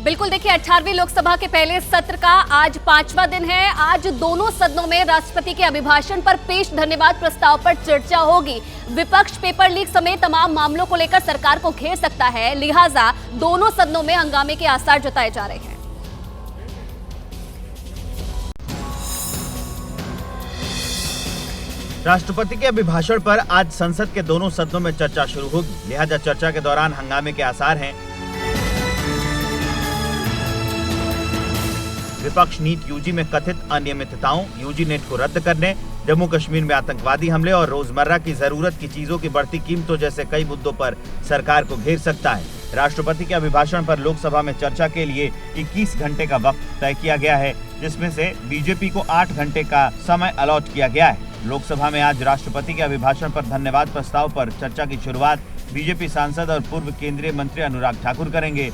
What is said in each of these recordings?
बिल्कुल, देखिए 18वीं लोकसभा के पहले सत्र का आज 5वां दिन है। आज दोनों सदनों में राष्ट्रपति के अभिभाषण पर पेश धन्यवाद प्रस्ताव पर चर्चा होगी। विपक्ष पेपर लीक समेत तमाम मामलों को लेकर सरकार को घेर सकता है, लिहाजा दोनों सदनों में हंगामे के आसार जताए जा रहे हैं। राष्ट्रपति के अभिभाषण पर आज संसद के दोनों सदनों में चर्चा शुरू होगी, लिहाजा चर्चा के दौरान हंगामे के आसार हैं। विपक्ष नीट यूजी में कथित अनियमितताओं, यूजी नेट को रद्द करने, जम्मू कश्मीर में आतंकवादी हमले और रोजमर्रा की जरूरत की चीजों की बढ़ती कीमतों जैसे कई मुद्दों पर सरकार को घेर सकता है। राष्ट्रपति के अभिभाषण पर लोकसभा में चर्चा के लिए 21 घंटे का वक्त तय किया गया है, जिसमें से बीजेपी को 8 घंटे का समय अलॉट किया गया है। लोकसभा में आज राष्ट्रपति के अभिभाषण पर धन्यवाद प्रस्ताव पर चर्चा की शुरुआत बीजेपी सांसद और पूर्व केंद्रीय मंत्री अनुराग ठाकुर करेंगे।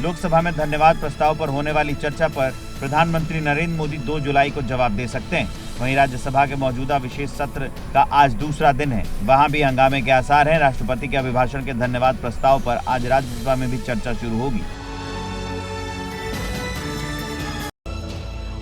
लोकसभा में धन्यवाद प्रस्ताव पर होने वाली चर्चा पर प्रधानमंत्री नरेंद्र मोदी 2 जुलाई को जवाब दे सकते हैं। वहीं राज्यसभा के मौजूदा विशेष सत्र का आज दूसरा दिन है, वहां भी हंगामे के आसार हैं। राष्ट्रपति के अभिभाषण के धन्यवाद प्रस्ताव पर आज राज्यसभा में भी चर्चा शुरू होगी।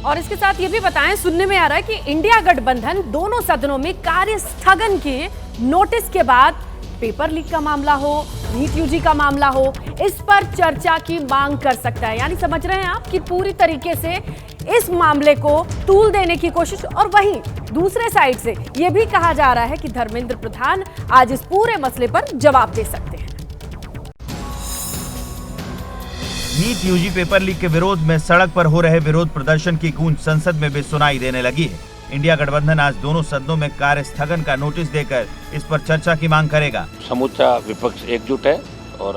और इसके साथ ये भी बताएं, सुनने में आ रहा है कि इंडिया गठबंधन दोनों सदनों में कार्य स्थगन के नोटिस के बाद पेपर लीक का मामला हो, नीट यूजी का मामला हो, इस पर चर्चा की मांग कर सकता है। यानी समझ रहे हैं आप कि पूरी तरीके से इस मामले को तूल देने की कोशिश। और वहीं दूसरे साइड से यह भी कहा जा रहा है कि धर्मेंद्र प्रधान आज इस पूरे मसले पर जवाब दे सकते हैं। नीट यूजी पेपर लीक के विरोध में सड़क पर हो रहे विरोध प्रदर्शन की गूंज संसद में भी सुनाई देने लगी है। इंडिया गठबंधन आज दोनों सदनों में कार्य स्थगन का नोटिस देकर इस पर चर्चा की मांग करेगा। समूचा विपक्ष एकजुट है और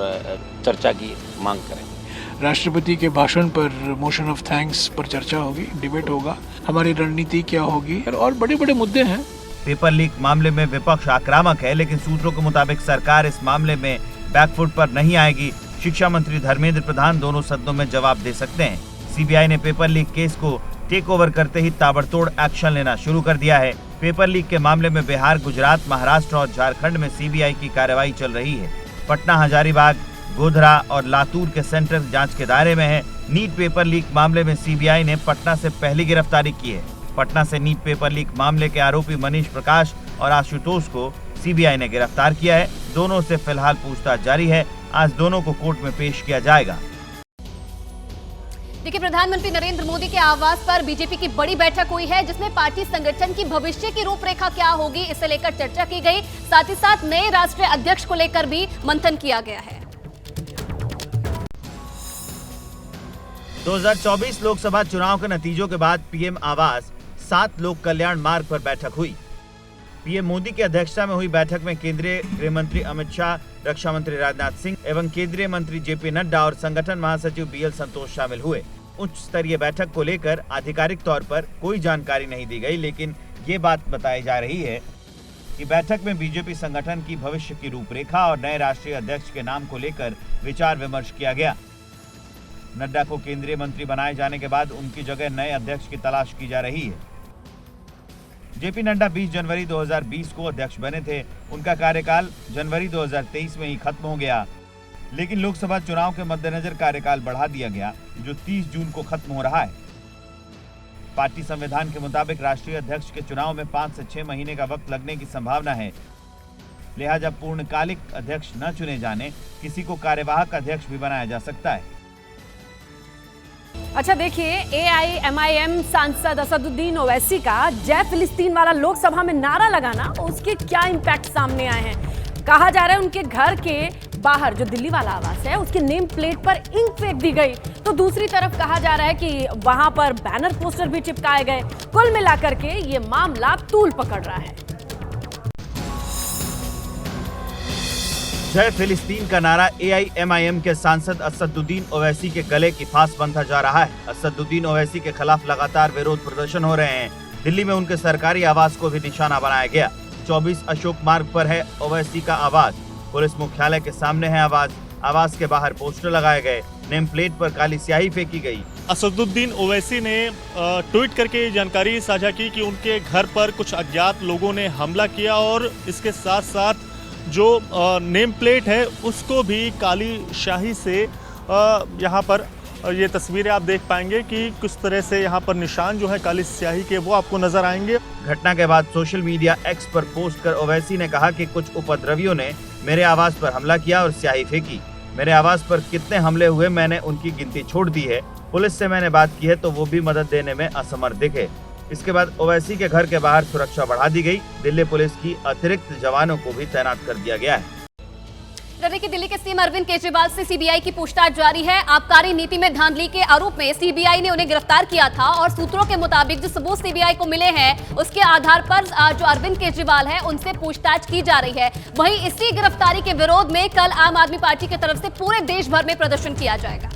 चर्चा की मांग करेंगे। राष्ट्रपति के भाषण पर मोशन ऑफ थैंक्स पर चर्चा होगी, डिबेट होगा, हमारी रणनीति क्या होगी और बड़े बड़े मुद्दे हैं। पेपर लीक मामले में विपक्ष आक्रामक है, लेकिन सूत्रों के मुताबिक सरकार इस मामले में बैकफुट पर नहीं आएगी। शिक्षा मंत्री धर्मेंद्र प्रधान दोनों सदनों में जवाब दे सकते हैं। सीबीआई ने पेपर लीक केस को टेक ओवर करते ही ताबड़तोड़ एक्शन लेना शुरू कर दिया है। पेपर लीक के मामले में बिहार, गुजरात, महाराष्ट्र और झारखंड में सीबीआई की कार्रवाई चल रही है। पटना, हजारीबाग, गोधरा और लातूर के सेंटर जांच के दायरे में है। नीट पेपर लीक मामले में सीबीआई ने पटना से पहली गिरफ्तारी की है। पटना से नीट पेपर लीक मामले के आरोपी मनीष प्रकाश और आशुतोष को सीबीआई ने गिरफ्तार किया है। दोनों से फिलहाल पूछताछ जारी है। आज दोनों को कोर्ट में पेश किया जाएगा। देखिए, प्रधानमंत्री नरेंद्र मोदी के आवास पर बीजेपी की बड़ी बैठक हुई है, जिसमें पार्टी संगठन की भविष्य की रूपरेखा क्या होगी, इसे लेकर चर्चा की गई। साथ ही साथ नए राष्ट्रीय अध्यक्ष को लेकर भी मंथन किया गया है। 2024 लोकसभा चुनाव के नतीजों के बाद पीएम आवास 7 लोक कल्याण मार्ग पर बैठक हुई। पीएम मोदी की अध्यक्षता में हुई बैठक में केंद्रीय गृह मंत्री अमित शाह, रक्षा मंत्री राजनाथ सिंह एवं केंद्रीय मंत्री जेपी नड्डा और संगठन महासचिव बीएल संतोष शामिल हुए। उच्च स्तरीय बैठक को लेकर आधिकारिक तौर पर कोई जानकारी नहीं दी गई, लेकिन ये बात बताई जा रही है कि बैठक में बीजेपी संगठन की भविष्य की रूपरेखा और नए राष्ट्रीय अध्यक्ष के नाम को लेकर विचार विमर्श किया गया। नड्डा को केंद्रीय मंत्री बनाए जाने के बाद उनकी जगह नए अध्यक्ष की तलाश की जा रही है। जेपी नड्डा 20 जनवरी 2020 को अध्यक्ष बने थे। उनका कार्यकाल जनवरी 2023 में ही खत्म हो गया, लेकिन लोकसभा चुनाव के मद्देनजर कार्यकाल बढ़ा दिया गया, जो 30 जून को खत्म हो रहा है। पार्टी संविधान के मुताबिक राष्ट्रीय अध्यक्ष के चुनाव में 5 से 6 महीने का वक्त लगने की संभावना है, लिहाजा पूर्णकालिक अध्यक्ष न चुने जाने किसी को कार्यवाहक अध्यक्ष भी बनाया जा सकता है। अच्छा, देखिए, AIMIM सांसद असदुद्दीन ओवैसी का जय फिलिस्तीन वाला लोकसभा में नारा लगाना, उसके क्या इम्पैक्ट सामने आए हैं। कहा जा रहा है उनके घर के बाहर जो दिल्ली वाला आवास है, उसके नेम प्लेट पर इंक फेंक दी गई, तो दूसरी तरफ कहा जा रहा है कि वहां पर बैनर पोस्टर भी चिपकाए गए। कुल मिलाकर के ये मामला तूल पकड़ रहा है। जय फिलिस्तीन का नारा AIMIM के सांसद असदुद्दीन ओवैसी के गले की फांस बनता जा रहा है। असदुद्दीन ओवैसी के खिलाफ लगातार विरोध प्रदर्शन हो रहे हैं। दिल्ली में उनके सरकारी आवास को भी निशाना बनाया गया। 24 अशोक मार्ग पर है ओवैसी का आवास। पुलिस मुख्यालय के सामने है आवास के बाहर पोस्टर लगाए गए, नेम प्लेट पर काली स्याही फेंकी गई। असदुद्दीन ओवैसी ने ट्वीट करके ये जानकारी साझा की कि उनके घर पर कुछ अज्ञात लोगों ने हमला किया और इसके साथ साथ जो नेम प्लेट है उसको भी काली शाही से यहाँ पर ये तस्वीरें आप देख पाएंगे कि किस तरह से यहाँ पर निशान जो है काली स्याही के वो आपको नजर आएंगे। घटना के बाद सोशल मीडिया एक्स पर पोस्ट कर ओवैसी ने कहा कि कुछ उपद्रवियों ने मेरे आवास पर हमला किया और स्याही फेंकी। मेरे आवास पर कितने हमले हुए मैंने उनकी गिनती छोड़ दी है। पुलिस से मैंने बात की है तो वो भी मदद देने में असमर्थ दिखे। इसके बाद ओवैसी के घर के बाहर सुरक्षा बढ़ा दी गई। दिल्ली पुलिस की अतिरिक्त जवानों को भी तैनात कर दिया गया है। की दिल्ली के सीएम अरविंद केजरीवाल से सीबीआई की पूछताछ जारी है। आबकारी नीति में धांधली के आरोप में सीबीआई ने उन्हें गिरफ्तार किया था और सूत्रों के मुताबिक जो सबूत सीबीआई को मिले हैं उसके आधार पर जो अरविंद केजरीवाल है उनसे पूछताछ की जा रही है। वहीं इसी गिरफ्तारी के विरोध में कल आम आदमी पार्टी की तरफ से पूरे देश भर में प्रदर्शन किया जाएगा।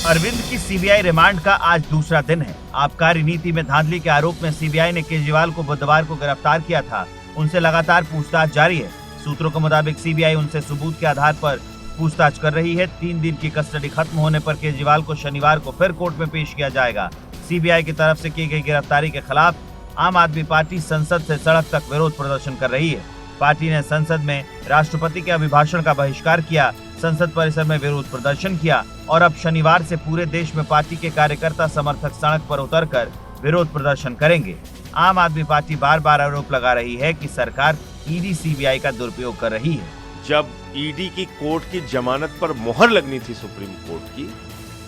अरविंद की सीबीआई रिमांड का आज दूसरा दिन है। आबकारी नीति में धांधली के आरोप में सीबीआई ने केजरीवाल को बुधवार को गिरफ्तार किया था। उनसे लगातार पूछताछ जारी है। सूत्रों के मुताबिक सीबीआई उनसे सबूत के आधार पर पूछताछ कर रही है। 3 दिन की कस्टडी खत्म होने पर केजरीवाल को शनिवार को फिर कोर्ट में पेश किया जाएगा। सीबीआई की तरफ से की गई गिरफ्तारी के खिलाफ आम आदमी पार्टी संसद से सड़क तक विरोध प्रदर्शन कर रही है। पार्टी ने संसद में राष्ट्रपति के अभिभाषण का बहिष्कार किया, संसद परिसर में विरोध प्रदर्शन किया और अब शनिवार से पूरे देश में पार्टी के कार्यकर्ता समर्थक सड़क पर उतरकर विरोध प्रदर्शन करेंगे। आम आदमी पार्टी बार बार आरोप लगा रही है कि सरकार ईडी सीबीआई का दुरुपयोग कर रही है। जब ईडी की कोर्ट की जमानत पर मोहर लगनी थी सुप्रीम कोर्ट की,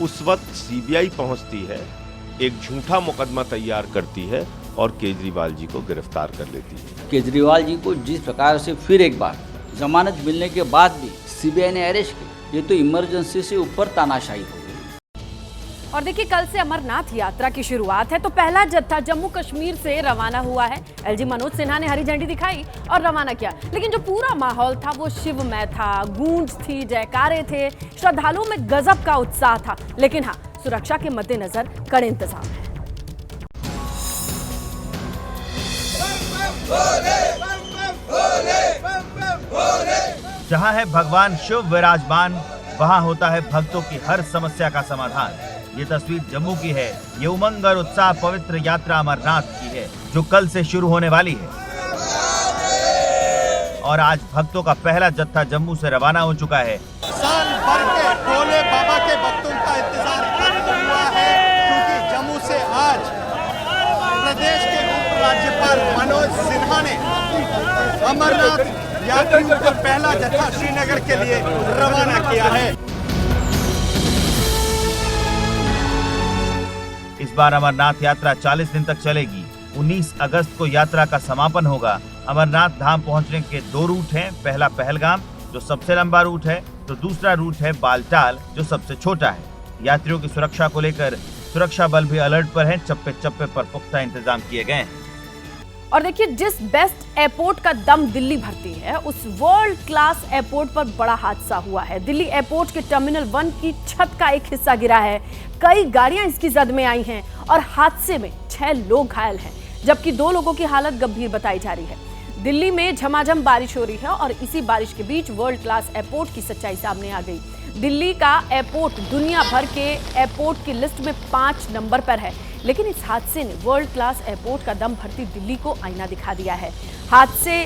उस वक्त सीबीआई पहुंचती है, एक झूठा मुकदमा तैयार करती है और केजरीवाल जी को गिरफ्तार कर लेती है। केजरीवाल जी को जिस प्रकार से फिर एक बार जमानत मिलने के बाद भी सीबीआई ने अरेस्ट किया, ये तो इमरजेंसी से ऊपर तानाशाही हो गई। और देखिए, कल से अमरनाथ यात्रा की शुरुआत है तो पहला जत्था जम्मू कश्मीर से रवाना हुआ है। एलजी मनोज सिन्हा ने हरी झंडी दिखाई और रवाना किया, लेकिन जो पूरा माहौल था वो शिवमय था। गूंज थी, जयकारे थे, श्रद्धालुओं में गजब का उत्साह था। लेकिन हाँ, सुरक्षा के मद्देनजर कड़े इंतजाम है। जहाँ है भगवान शिव विराजमान, वहाँ होता है भक्तों की हर समस्या का समाधान। ये तस्वीर जम्मू की है। ये उमंग और उत्साह पवित्र यात्रा अमरनाथ की है जो कल से शुरू होने वाली है। और आज भक्तों का पहला जत्था जम्मू से रवाना हो चुका है। साल भर के भोले बाबा के भक्तों का इंतजार खत्म हुआ है, क्योंकि जम्मू से आज प्रदेश के उप राज्यपाल मनोज सिन्हा ने अमरनाथ यात्रियों का पहला जत्था श्रीनगर के लिए रवाना किया है। इस बार अमरनाथ यात्रा 40 दिन तक चलेगी। 19 अगस्त को यात्रा का समापन होगा। अमरनाथ धाम पहुंचने के 2 रूट हैं। पहला पहलगाम जो सबसे लंबा रूट है, तो दूसरा रूट है बालटाल जो सबसे छोटा है। यात्रियों की सुरक्षा को लेकर सुरक्षा बल भी अलर्ट पर हैं। चप्पे चप्पे पर पुख्ता इंतजाम किए गए हैं। और देखिए, जिस बेस्ट एयरपोर्ट का दम दिल्ली भरती है, उस वर्ल्ड क्लास एयरपोर्ट पर बड़ा हादसा हुआ है। दिल्ली एयरपोर्ट के टर्मिनल 1 की छत का एक हिस्सा गिरा है। कई गाड़ियां इसकी जद में आई हैं और हादसे में 6 लोग घायल हैं, जबकि 2 लोगों की हालत गंभीर बताई जा रही है। दिल्ली में झमाझम बारिश हो रही है और इसी बारिश के बीच वर्ल्ड क्लास एयरपोर्ट की सच्चाई सामने आ गई। दिल्ली का एयरपोर्ट दुनिया भर के एयरपोर्ट की लिस्ट में 5 नंबर पर है, लेकिन इस हादसे ने वर्ल्ड क्लास एयरपोर्ट का दम भरती दिल्ली को आईना दिखा दिया है। हादसे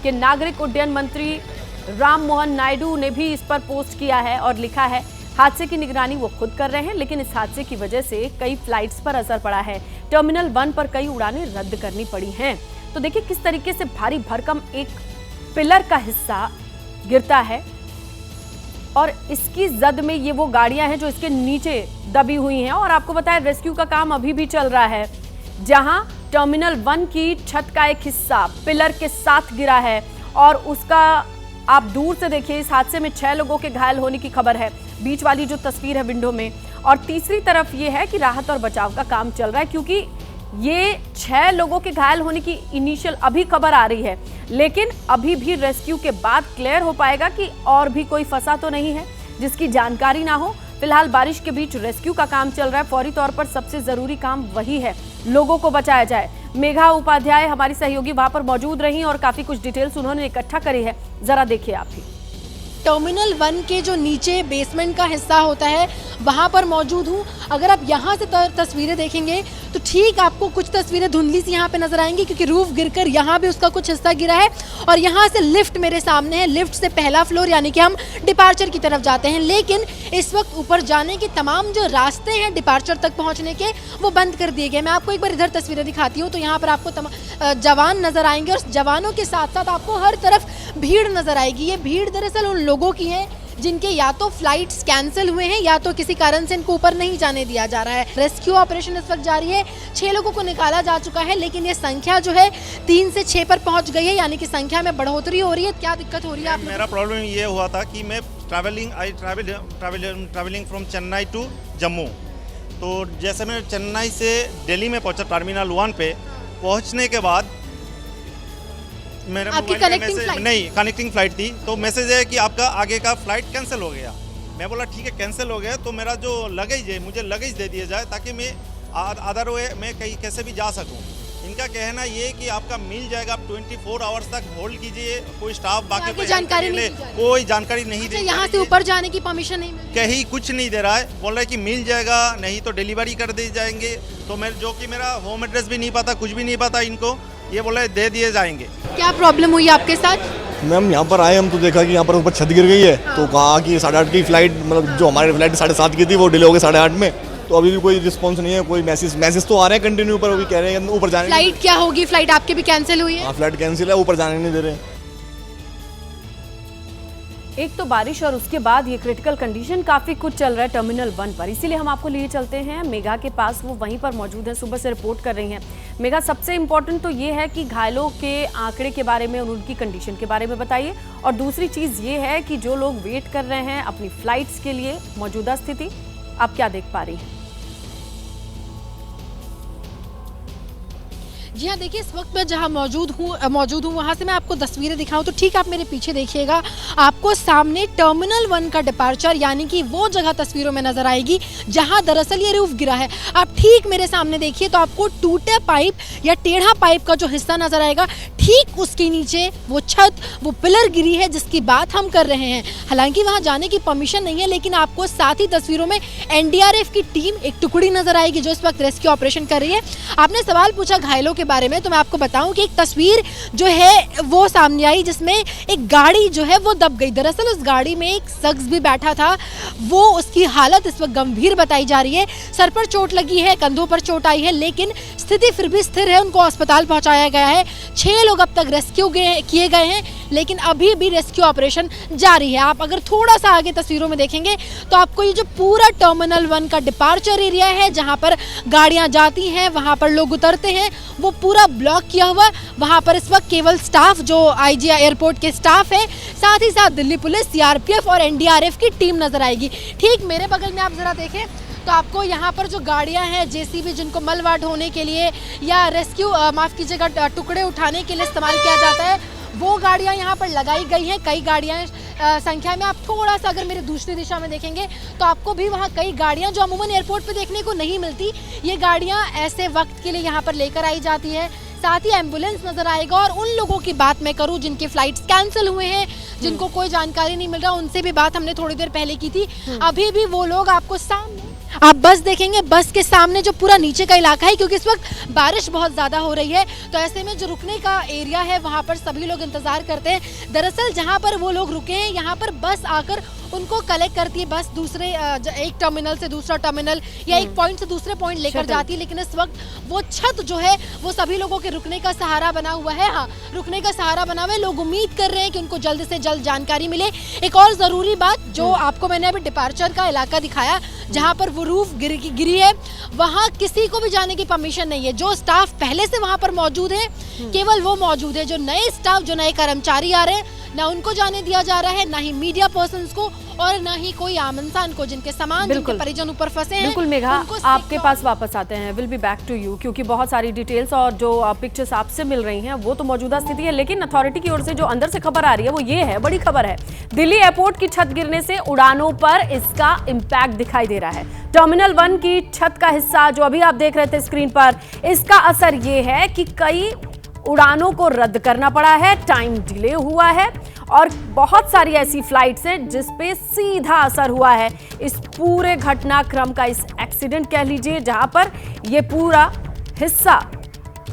के नागरिक उड्डयन मंत्री राम मोहन नायडू ने भी इस पर पोस्ट किया है और लिखा है, हादसे की निगरानी वो खुद कर रहे हैं, लेकिन इस हादसे की वजह से कई फ्लाइट्स पर असर पड़ा है। टर्मिनल 1 पर कई उड़ानें रद्द करनी पड़ी हैं। तो देखिए किस तरीके से भारी भरकम एक पिलर का हिस्सा गिरता है और इसकी जद में ये वो गाड़ियां हैं जो इसके नीचे दबी हुई हैं। और आपको बताया, रेस्क्यू का काम अभी भी चल रहा है। जहां टर्मिनल 1 की छत का एक हिस्सा पिलर के साथ गिरा है और उसका आप दूर से देखिए, इस हादसे में 6 लोगों के घायल होने की खबर है, बीच वाली जो तस्वीर है विंडो में। और तीसरी तरफ ये है कि राहत और बचाव का काम चल रहा है, क्योंकि ये 6 लोगों के घायल होने की इनिशियल अभी खबर आ रही है, लेकिन अभी भी रेस्क्यू के बाद क्लियर हो पाएगा कि और भी कोई फंसा तो नहीं है जिसकी जानकारी ना हो। फिलहाल बारिश के बीच रेस्क्यू का काम चल रहा है। फौरी तौर पर सबसे जरूरी काम वही है, लोगों को बचाया जाए। मेघा उपाध्याय हमारी सहयोगी वहां पर मौजूद रही और काफी कुछ डिटेल्स उन्होंने इकट्ठा करी है, जरा देखिए आप भी। टर्मिनल 1 के जो नीचे बेसमेंट का हिस्सा होता है वहाँ पर मौजूद हूँ। अगर आप यहाँ से तस्वीरें देखेंगे तो ठीक आपको कुछ तस्वीरें धुंधली सी यहाँ पे नजर आएंगी, क्योंकि रूफ गिरकर यहाँ भी उसका कुछ हिस्सा गिरा है। और यहाँ से लिफ्ट मेरे सामने है, लिफ्ट से पहला फ्लोर यानी कि हम डिपार्चर की तरफ जाते हैं। लेकिन इस वक्त ऊपर जाने के तमाम जो रास्ते हैं डिपार्चर तक पहुँचने के, वो बंद कर दिए गए। मैं आपको एक बार इधर तस्वीरें दिखाती हूँ। तो यहाँ पर आपको जवान नजर आएंगे और जवानों के साथ साथ आपको हर तरफ भीड़ नजर आएगी। ये भीड़ दरअसल उन लोगों की है जिनके या तो फ्लाइट्स कैंसिल हुए हैं या तो किसी कारण से इनको ऊपर नहीं जाने दिया जा रहा है। रेस्क्यू ऑपरेशन इस वक्त जारी है। 6 लोगों को निकाला जा चुका है, लेकिन ये संख्या जो है 3 से 6 पर पहुंच गई है, यानी कि संख्या में बढ़ोतरी हो रही है। क्या दिक्कत हो रही है आप? मेरा प्रॉब्लम ये हुआ था कि मैं travelling from Chennai to Jammu. तो जैसे मैं चेन्नई से दिल्ली में पहुंचा टर्मिनल 1 पे पहुंचने के बाद मेरे आपकी कनेक्टिंग फ्लाइट नहीं, कनेक्टिंग फ्लाइट थी। तो मैसेज है कि आपका आगे का फ्लाइट कैंसिल हो गया। मैं बोला ठीक है कैंसिल हो गया, तो मेरा जो लगेज है मुझे लगेज दे दिया जाए ताकि मैं अदर वे मैं कहीं कैसे भी जा सकूं। इनका कहना ये कि आपका मिल जाएगा, आप 24 आवर्स तक होल्ड कीजिए, कोई स्टाफ बाकी कोई जानकारी नहीं, कोई जानकारी नहीं दे। यहाँ से ऊपर जाने की परमिशन नहीं मिली, कहीं कुछ नहीं दे रहा है। बोल रहा है कि मिल जाएगा, नहीं तो डिलीवरी कर दी जाएंगे। तो मैं जो कि मेरा होम एड्रेस भी नहीं पता, कुछ भी नहीं पता इनको, ये बोला है दे दिए जाएंगे। क्या प्रॉब्लम हुई आपके साथ? मैम यहाँ पर आए हम तो देखा कि यहाँ पर ऊपर छत गिर गई है। तो कहा कि 8:30 की फ्लाइट, मतलब जो हमारी फ्लाइट 7:30 की थी वो डिले हो गई 8:30 में। तो अभी भी कोई रिस्पांस नहीं है, कोई मैसेज तो आ रहे हैं कंटिन्यू, पर अभी कह रहे हैं ऊपर जाने। फ्लाइट क्या होगी? फ्लाइट आपके भी कैंसिल हुई है? हाँ, फ्लाइट कैंसिल है, ऊपर जाने नहीं दे रहे। एक तो बारिश और उसके बाद ये क्रिटिकल कंडीशन काफी कुछ चल रहा है टर्मिनल 1 पर, इसीलिए हम आपको लिए चलते हैं मेघा के पास। वो वहीं पर मौजूद है, सुबह से रिपोर्ट कर रही हैं। मेघा, सबसे इम्पोर्टेंट तो ये है कि घायलों के आंकड़े के बारे में और उनकी कंडीशन के बारे में बताइए। और दूसरी चीज़ ये है कि जो लोग वेट कर रहे हैं अपनी फ्लाइट्स के लिए, मौजूदा स्थिति आप क्या देख पा रही हैं? जी हाँ, देखिए इस वक्त मैं जहाँ मौजूद हूँ वहाँ से मैं आपको तस्वीरें दिखाऊं तो ठीक आप मेरे पीछे देखिएगा, आपको सामने टर्मिनल 1 का डिपार्चर यानी कि वो जगह तस्वीरों में नजर आएगी जहाँ दरअसल ये रूफ गिरा है। आप ठीक मेरे सामने देखिए तो आपको टूटे पाइप या टेढ़ा पाइप का जो हिस्सा नजर आएगा, ठीक उसके नीचे वो छत, वो पिलर गिरी है जिसकी बात हम कर रहे हैं। हालांकि वहाँ जाने की परमिशन नहीं है, लेकिन आपको साथ ही तस्वीरों में एनडीआरएफ की टीम, एक टुकड़ी नजर आएगी जो इस वक्त रेस्क्यू ऑपरेशन कर रही है। आपने सवाल पूछा घायलों के बारे में, तो मैं आपको बताऊं कि एक तस्वीर जो है वो सामने आई जिसमें एक गाड़ी जो है वो दब गई। दरअसल उस गाड़ी में एक शख्स भी बैठा था, वो उसकी हालत इस वक्त गंभीर बताई जा रही है। सर पर चोट लगी है, कंधों पर चोट आई है, लेकिन स्थिति फिर भी स्थिर है। उनको अस्पताल पहुंचाया गया है। 6 लोग अब तक रेस्क्यू किए गए हैं, लेकिन अभी भी रेस्क्यू ऑपरेशन जारी है। आप अगर थोड़ा सा आगे तस्वीरों में देखेंगे तो आपको ये जो पूरा टर्मिनल 1 का डिपार्चर एरिया है जहां पर गाड़ियां जाती हैं, वहां पर लोग उतरते हैं, वो पूरा ब्लॉक किया हुआ। वहां पर इस वक्त केवल स्टाफ जो आईजीआई एयरपोर्ट के स्टाफ है, साथ ही साथ दिल्ली पुलिस, सीआरपीएफ और एनडीआरएफ की टीम नजर आएगी। ठीक मेरे बगल में आप जरा देखें तो आपको यहाँ पर जो गाड़ियाँ हैं, जेसीबी जिनको मलबा ढोने के लिए या रेस्क्यू माफ़ कीजिएगा टुकड़े उठाने के लिए इस्तेमाल किया जाता है, वो गाड़ियाँ यहाँ पर लगाई गई हैं। कई गाड़ियाँ संख्या में आप थोड़ा सा अगर मेरे दूसरी दिशा में देखेंगे तो आपको भी वहाँ कई गाड़ियाँ जो अमूमन एयरपोर्ट पे देखने को नहीं मिलती, ये गाड़ियाँ ऐसे वक्त के लिए यहाँ पर लेकर आई जाती है। साथ ही एम्बुलेंस नजर आएगा। और उन लोगों की बात मैं करूं जिनके फ्लाइट्स कैंसिल हुए हैं, जिनको कोई जानकारी नहीं मिल रहा, उनसे भी बात हमने थोड़ी देर पहले की थी। अभी भी वो लोग आपको सामने, आप बस देखेंगे, बस के सामने जो पूरा नीचे का इलाका है, क्योंकि इस वक्त बारिश बहुत ज़्यादा हो रही है, तो ऐसे में जो रुकने का एरिया है वहाँ पर सभी लोग इंतज़ार करते हैं। दरअसल जहाँ पर वो लोग रुके हैं, यहाँ पर बस आकर उनको कलेक्ट करती है। बस दूसरे एक टर्मिनल से दूसरा टर्मिनल या एक पॉइंट से दूसरे पॉइंट लेकर जाती है। लेकिन इस वक्त वो छत जो है वो सभी लोगों के रुकने का सहारा बना हुआ है। हाँ, रुकने का सहारा बना हुआ है। लोग उम्मीद कर रहे हैं कि उनको जल्द से जल्द जानकारी मिले। एक और ज़रूरी बात, जो आपको मैंने अभी डिपार्चर का इलाका दिखाया जहाँ पर वो रूफ गिरी है, वहाँ किसी को भी जाने की परमिशन नहीं है। जो स्टाफ पहले से वहाँ पर मौजूद है, केवल वो मौजूद है। जो नए स्टाफ, जो नए कर्मचारी आ रहे हैं, ना उनको जाने दिया जा रहा है, ना ही मीडिया पर्सन्स को, और ना ही कोई आम इंसान को जिनके सामान, जिनके परिजन ऊपर फंसे हैं। बिल्कुल मेघा, आपके पास वापस आते हैं, will be back to you, क्योंकि बहुत सारी डिटेल्स और जो पिक्चर्स आपसे मिल रही हैं वो तो मौजूदा स्थिति है, लेकिन अथॉरिटी की ओर से जो अंदर से खबर आ रही है वो ये है, बड़ी खबर है, दिल्ली एयरपोर्ट की छत गिरने से उड़ानों पर इसका इम्पैक्ट दिखाई दे रहा है। टर्मिनल 1 की छत का हिस्सा जो अभी आप देख रहे थे स्क्रीन पर, इसका असर ये है कि कई उड़ानों को रद्द करना पड़ा है, टाइम डिले हुआ है और बहुत सारी ऐसी फ्लाइट्स हैं जिस पे सीधा असर हुआ है इस पूरे घटनाक्रम का, इस एक्सीडेंट कह लीजिए, जहां पर ये पूरा हिस्सा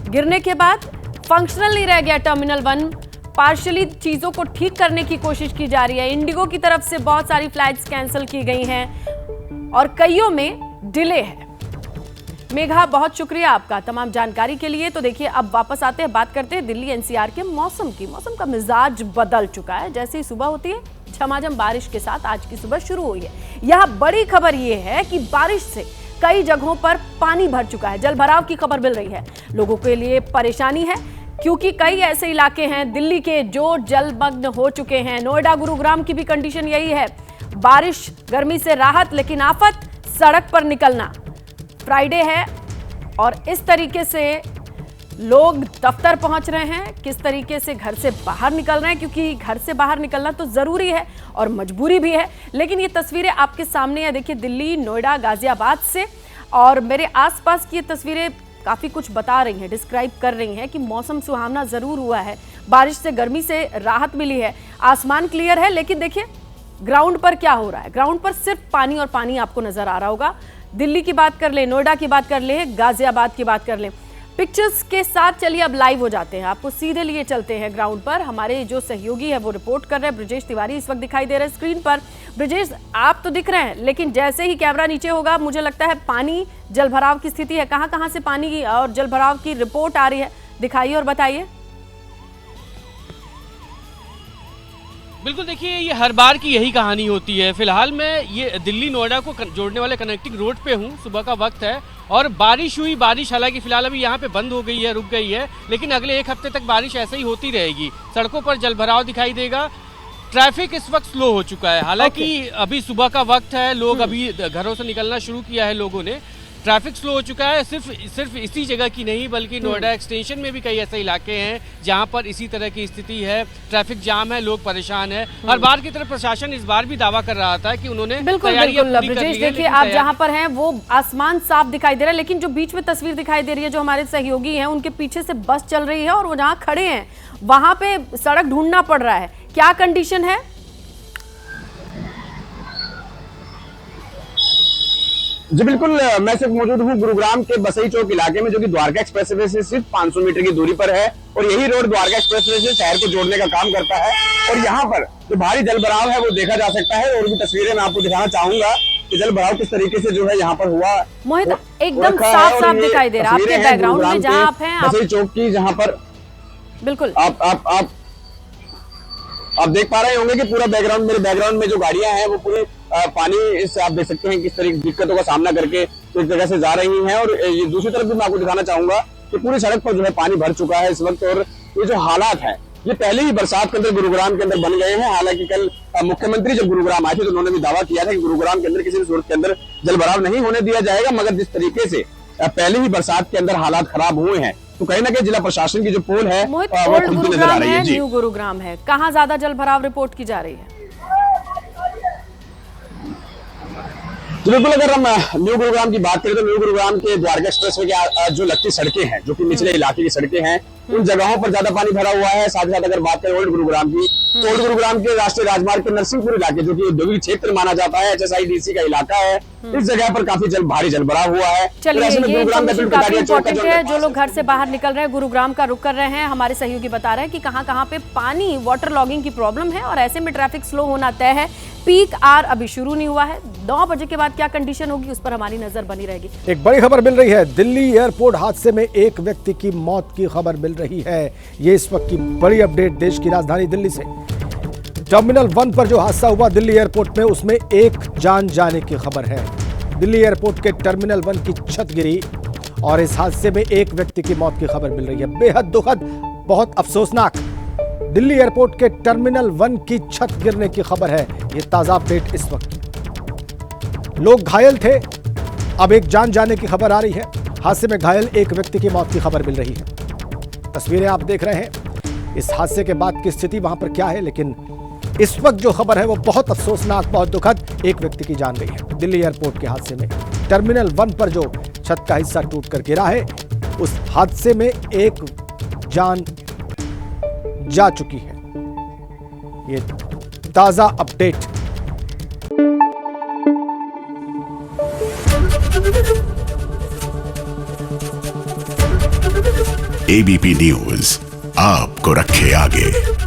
गिरने के बाद फंक्शनल नहीं रह गया। टर्मिनल 1 पार्शियली चीज़ों को ठीक करने की कोशिश की जा रही है। इंडिगो की तरफ से बहुत सारी फ्लाइट्स कैंसिल की गई हैं और कईयों में डिले है। मेघा, बहुत शुक्रिया आपका तमाम जानकारी के लिए। तो देखिए, अब वापस आते हैं, बात करते हैं दिल्ली एनसीआर के मौसम की। मौसम का मिजाज बदल चुका है। जैसे ही सुबह होती है, झमाझम बारिश के साथ आज की सुबह शुरू हुई है। यहाँ बड़ी खबर ये है कि बारिश से कई जगहों पर पानी भर चुका है, जल भराव की खबर मिल रही है। लोगों के लिए परेशानी है क्योंकि कई ऐसे इलाके हैं दिल्ली के जो जलमग्न हो चुके हैं। नोएडा, गुरुग्राम की भी कंडीशन यही है। बारिश, गर्मी से राहत, लेकिन आफत सड़क पर निकलना। फ्राइडे है और इस तरीके से लोग दफ्तर पहुंच रहे हैं, किस तरीके से घर से बाहर निकल रहे हैं, क्योंकि घर से बाहर निकलना तो ज़रूरी है और मजबूरी भी है। लेकिन ये तस्वीरें आपके सामने है, देखिए, दिल्ली, नोएडा, गाजियाबाद से, और मेरे आसपास की ये तस्वीरें काफ़ी कुछ बता रही हैं, डिस्क्राइब कर रही हैं कि मौसम सुहावना ज़रूर हुआ है, बारिश से, गर्मी से राहत मिली है, आसमान क्लियर है। लेकिन देखिए ग्राउंड पर क्या हो रहा है। ग्राउंड पर सिर्फ पानी और पानी आपको नज़र आ रहा होगा। दिल्ली की बात कर लें, नोएडा की बात कर लें, गाजियाबाद की बात कर लें। पिक्चर्स के साथ चलिए अब लाइव हो जाते हैं, आपको सीधे लिए चलते हैं ग्राउंड पर। हमारे जो सहयोगी है वो रिपोर्ट कर रहे हैं। ब्रजेश तिवारी इस वक्त दिखाई दे रहे हैं स्क्रीन पर। ब्रजेश, आप तो दिख रहे हैं, लेकिन जैसे ही कैमरा नीचे होगा मुझे लगता है पानी, जलभराव की स्थिति है। कहाँ कहाँ से पानी और जलभराव की रिपोर्ट आ रही है, दिखाइए और बताइए। बिल्कुल, देखिए, ये हर बार की यही कहानी होती है। फिलहाल मैं ये दिल्ली नोएडा को जोड़ने वाले कनेक्टिंग रोड पे हूँ। सुबह का वक्त है और बारिश हुई। बारिश हालांकि फिलहाल अभी यहाँ पे बंद हो गई है, रुक गई है, लेकिन अगले एक हफ्ते तक बारिश ऐसे ही होती रहेगी। सड़कों पर जलभराव दिखाई देगा। ट्रैफिक इस वक्त स्लो हो चुका है। हालांकि अभी सुबह का वक्त है, लोग अभी घरों से निकलना शुरू किया है लोगों ने। ट्रैफिक स्लो हो चुका है, सिर्फ इसी जगह की नहीं बल्कि नोएडा एक्सटेंशन में भी कई ऐसे इलाके हैं जहां पर इसी तरह की स्थिति है। ट्रैफिक जाम है, लोग परेशान हैं। हर बार की तरह प्रशासन इस बार भी दावा कर रहा था कि उन्होंने तैयारियां पूरी कर ली है। देखिए, आप जहां पर हैं वो आसमान साफ दिखाई दे रहा है, लेकिन जो बीच में तस्वीर दिखाई दे रही है, जो हमारे सहयोगी हैं उनके पीछे से बस चल रही है और वो जहाँ खड़े हैं वहां पे सड़क ढूंढना पड़ रहा है। क्या कंडीशन है? जी बिल्कुल, मैं सिर्फ मौजूद हूँ गुरुग्राम के बसई चौक इलाके में, जो कि द्वारका एक्सप्रेसवे से सिर्फ 500 मीटर की दूरी पर है। और यही रोड द्वारका एक्सप्रेसवे से शहर को जोड़ने का काम करता है। और यहाँ पर जो भारी जलभराव है वो देखा जा सकता है। और भी तस्वीरें मैं आपको दिखाना चाहूंगा कि जलभराव किस तरीके से जो है यहाँ पर हुआ। मोहित, एकदम साफ साफ दिखाई दे रहा है आपके बैकग्राउंड में जहाँ आप हैं, बसई चौक की, जहाँ पर बिल्कुल आप देख पा रहे होंगे कि पूरा बैकग्राउंड, मेरे बैकग्राउंड में जो गाड़ियां हैं वो पूरी पानी, इससे आप देख सकते हैं किस तरह की दिक्कतों का सामना करके एक जगह से जा रही हैं। और ये दूसरी तरफ भी मैं आपको दिखाना चाहूंगा कि पूरी सड़क पर जो है पानी भर चुका है इस वक्त। और ये जो हालात है ये पहले ही बरसात के अंदर गुरुग्राम के अंदर बन गए हैं। हालांकि कल मुख्यमंत्री जब गुरुग्राम आए थे तो उन्होंने भी दावा किया था कि गुरुग्राम के अंदर किसी भी सूरत के अंदर जलभराव नहीं होने दिया जाएगा। मगर जिस तरीके से पहले ही बरसात के अंदर हालात खराब हुए हैं तो कहीं ना कहीं जिला प्रशासन की जो पोल है वो खुलती नजर आ रही है। न्यू गुरुग्राम है, कहाँ ज्यादा जलभराव रिपोर्ट की जा रही है? तो बिल्कुल, अगर हम न्यू गुरुग्राम की बात करें तो न्यू गुरुग्राम के द्वारका एक्सप्रेसवे के जो लगती सड़कें हैं, जो कि निचले इलाके की सड़कें हैं, उन जगहों पर ज्यादा पानी भरा हुआ है। साथ ही साथ अगर बात करें ओल्ड गुरुग्राम की, तो ओल्ड गुरुग्राम के राष्ट्रीय राजमार्ग के नरसिंहपुर इलाके, जो कि औद्योगिक क्षेत्र माना जाता है, HSIDC का इलाका है, इस जगह पर काफी भारी जलभराव हुआ है। चलिए, ये काफी इंपॉर्टेंट है। जो लोग घर से बाहर निकल रहे हैं, गुरुग्राम का रुख कर रहे हैं, हमारे सहयोगी बता रहे हैं कि कहाँ कहाँ पे पानी, वाटर लॉगिंग की प्रॉब्लम है और ऐसे में ट्रैफिक स्लो होना तय है। पीक आवर अभी शुरू नहीं हुआ है। 9 बजे के बाद क्या कंडीशन होगी उस पर हमारी नजर बनी रहेगी। एक बड़ी खबर मिल रही है, दिल्ली एयरपोर्ट हादसे में एक व्यक्ति की मौत की खबर मिल रही है। ये इस वक्त की बड़ी अपडेट देश की राजधानी दिल्ली से। टर्मिनल 1 पर जो हादसा हुआ दिल्ली एयरपोर्ट में, उसमें एक जान जाने की खबर है। दिल्ली एयरपोर्ट के टर्मिनल 1 की छत गिरी और इस हादसे में एक व्यक्ति की मौत की खबर मिल रही है। बेहद दुखद, बहुत अफसोसनाक। दिल्ली एयरपोर्ट के टर्मिनल 1 की छत गिरने की खबर है। ये ताजा अपडेट इस वक्त। लोग घायल थे, अब एक जान जाने की खबर आ रही है। हादसे में घायल एक व्यक्ति की मौत की खबर मिल रही है। तस्वीरें आप देख रहे हैं। इस हादसे के बाद की स्थिति वहां पर क्या है, लेकिन इस वक्त जो खबर है वो बहुत अफसोसनाक, बहुत दुखद। एक व्यक्ति की जान गई है दिल्ली एयरपोर्ट के हादसे में। टर्मिनल 1 पर जो छत का हिस्सा टूटकर गिरा है, उस हादसे में एक जान जा चुकी है। ये ताजा अपडेट। एबीपी न्यूज आपको रखे आगे।